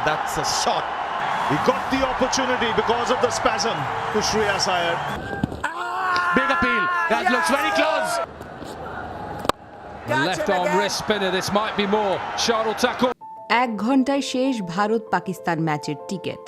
that's a shot. He got the opportunity because of the spasm to Shreyas Iyer. Big appeal. That looks very close. The left arm wrist spinner. This might be more. Shardul Thakur. 1 ঘন্টায় শেষ ভারত পাকিস্তান ম্যাচের ticket.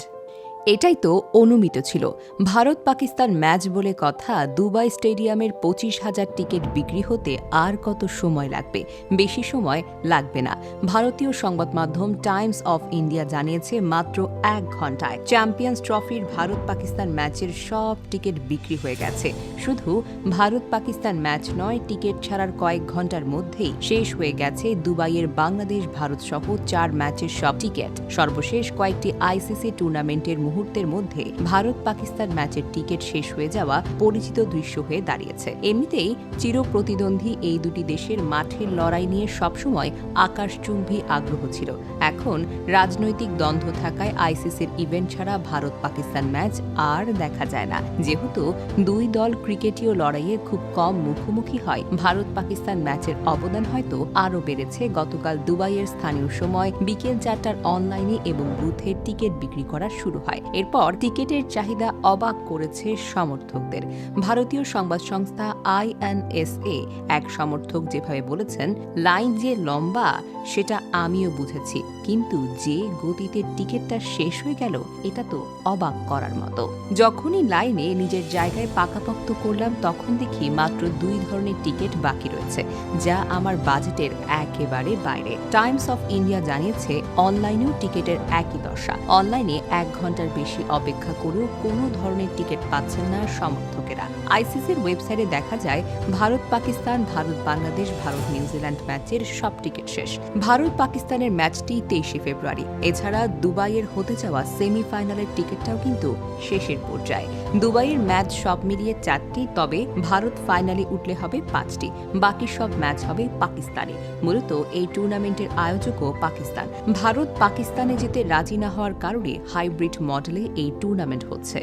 এটাই তো অনুমিত ছিল। Bharat Pakistan match বলে কথা, Dubai স্টেডিয়ামের 25,000 ticket বিক্রি হতে আর কত সময় লাগবে? বেশি সময় লাগবে না। ভারতীয় সংবাদ মাধ্যম টাইমস অফ ইন্ডিয়া জানিয়েছে মাত্র 1 ঘন্টায় চ্যাম্পিয়ন্স ট্রফির ভারত পাকিস্তান ম্যাচের সব টিকিট বিক্রি হয়ে গেছে। শুধু ভারত পাকিস্তান ম্যাচ নয়, টিকিট ছাড়ার কয়েক ঘন্টার মধ্যেই শেষ হয়ে গেছে দুবাইয়ের বাংলাদেশ ভারত সহ 4 ম্যাচের সব টিকিট। সর্বশেষ কয়েকটি আইসিসি টুর্নামেন্টের মুহূর্তের মধ্যে ভারত পাকিস্তান ম্যাচের টিকিট শেষ হয়ে যাওয়া পরিচিত দৃশ্য হয়ে দাঁড়িয়েছে। এমনিতেই চিরপ্রতিদ্বন্দ্বী এই দুটি দেশের মাঠের লড়াই নিয়ে সবসময় আকাশচুম্বী আগ্রহ ছিল। এখন রাজনৈতিক দ্বন্দ্ব থাকায় আইসিসির ইভেন্ট ছাড়া ভারত পাকিস্তান ম্যাচ আর দেখা যায় না। যেহেতু দুই দল ক্রিকেটীয় লড়াইয়ে খুব কম মুখোমুখি হয়, ভারত পাকিস্তান ম্যাচের অবদান হয়তো আরও বেড়েছে। গতকাল দুবাইয়ের স্থানীয় সময় বিকেল 4টার অনলাইনে এবং বুথে টিকিট বিক্রি করা শুরু হয়। এরপর টিকিটের চাহিদা অবাক করেছে সমর্থকদের। ভারতীয় সংবাদ সংস্থা INSA এক সমর্থক যেভাবে বলেছেন, লাইন যে লম্বা সেটা আমিও বুঝেছি, কিন্তু যে গতিতে টিকিটটা শেষ হয়ে গেল এটা তো অবাক করার মতো। যখনই লাইনে নিজের জায়গায় পাকাপোক্ত করলাম তখন দেখি মাত্র 2 ধরনের টিকিট বাকি রয়েছে, যা আমার বাজেটের একেবারে বাইরে। টাইমস অফ ইন্ডিয়া জানিয়েছে অনলাইনেও টিকিটের একই দশা। অনলাইনে 1 ঘন্টার বেশি অপেক্ষা করেও কোনো ধরনের টিকিট পাচ্ছেন না সমর্থকেরা। আইসিসির ওয়েবসাইটে দেখা যায় ভারত পাকিস্তান, ভারত বাংলাদেশ, ভারত নিউজিল্যান্ড ম্যাচের সব টিকিট শেষ। ভারত পাকিস্তানের ম্যাচটি 23শে ফেব্রুয়ারি। এছাড়া দুবাইয়ের হতে যাওয়া সেমিফাইনালের টিকিটটাও কিন্তু শেষের পর্যায়ে। দুবাইয়ের ম্যাচ সব মিলিয়ে 4টি, তবে ভারত ফাইনালে উঠলে হবে 5টি। বাকি সব ম্যাচ হবে পাকিস্তানে। মূলত এই টুর্নামেন্টের আয়োজকও পাকিস্তান। ভারত পাকিস্তানে যেতে রাজি না হওয়ার কারণে হাইব্রিড মডেলে এই টুর্নামেন্ট হচ্ছে।